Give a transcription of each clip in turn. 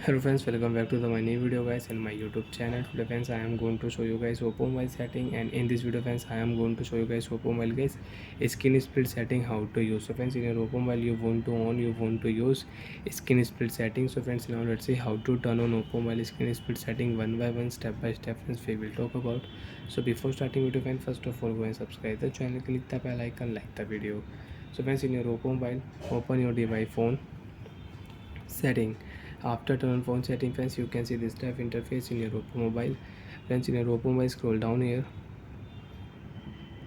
Hello friends, welcome back to my new video guys in my YouTube channel. Today friends, I am going to show you guys Oppo mobile setting, and in this video friends, I am going to show you guys Oppo mobile guys skin split setting how to use. So friends, in your Oppo mobile you want to on, you want to use skin split setting. So friends, now let's see how to turn on Oppo mobile skin split setting one by one, step by step. Friends, we will talk about. So before starting video friends, first of all go and subscribe the channel, click the bell icon, like the video. So friends, in your Oppo mobile, open your device phone setting. After turn on phone setting friends, you can see this type interface in your Oppo mobile. Friends, in your Oppo mobile, scroll down here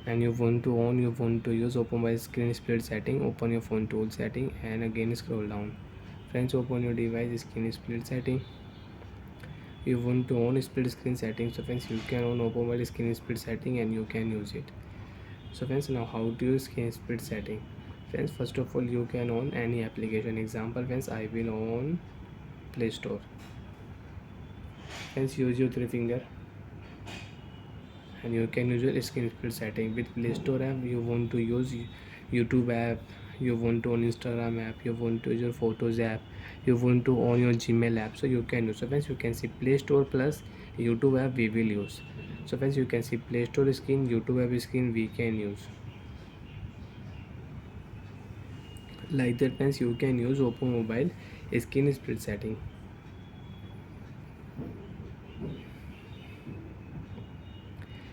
and you want to on, you want to use Oppo mobile screen split setting. Open your phone tool setting and again scroll down. Friends, open your device screen split setting. You want to on split screen setting. So friends, you can on Oppo mobile screen split setting and you can use it. So friends, now how to use screen split setting. Friends, first of all you can on any application. Example friends, I will on Play Store. Friends, use your three finger and you can use your screen split setting. With Play Store app you want to use YouTube app, you want to on Instagram app, you want to use your Photos app, you want to on your Gmail app, so you can use. So friends, you can see Play Store plus YouTube app we will use. So friends, you can see Play Store screen, YouTube app screen we can use. Like that friends, you can use Oppo mobile screen split setting.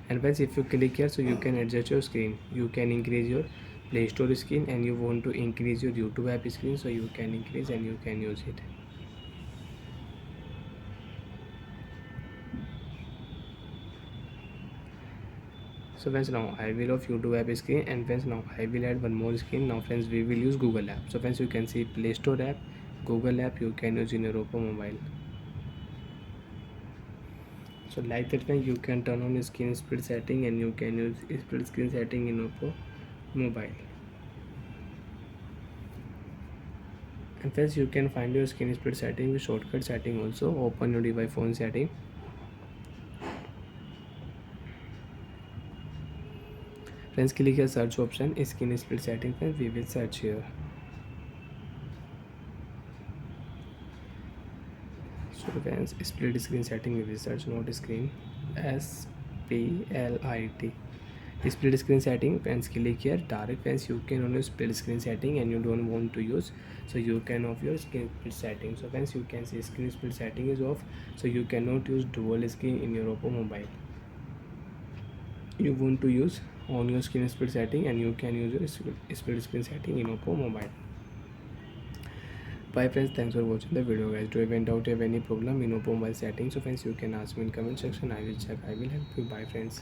And friends, if you click here, so you can adjust your screen, you can increase your Play Store screen and you want to increase your YouTube app screen, so you can increase and you can use it. So friends, now I will off YouTube app screen, and friends, now I will add one more screen. Now friends, we will use Google app. So friends, you can see Play Store app, Google app you can use in your Oppo mobile. So like that friends, you can turn on screen split setting and you can use split screen setting in Oppo mobile. And friends, you can find your screen split setting with shortcut setting also. Open your device phone setting. Friends, click here search option, screen split setting. Friends, we will search here. So friends, split screen setting we will search, not screen, SPLIT. Split screen setting. Friends, click here direct. Friends, you can only split screen setting and you don't want to use, so you can off your screen split setting. So friends, you can see screen split setting is off, so you cannot use dual screen in your Oppo mobile. You want to use on your screen split setting and you can use your split screen setting in Oppo mobile. Bye friends, thanks for watching the video guys. Do you have any doubt, have any problem in Oppo mobile setting? So friends, you can ask me in comment section, I will check, I will help you. Bye friends.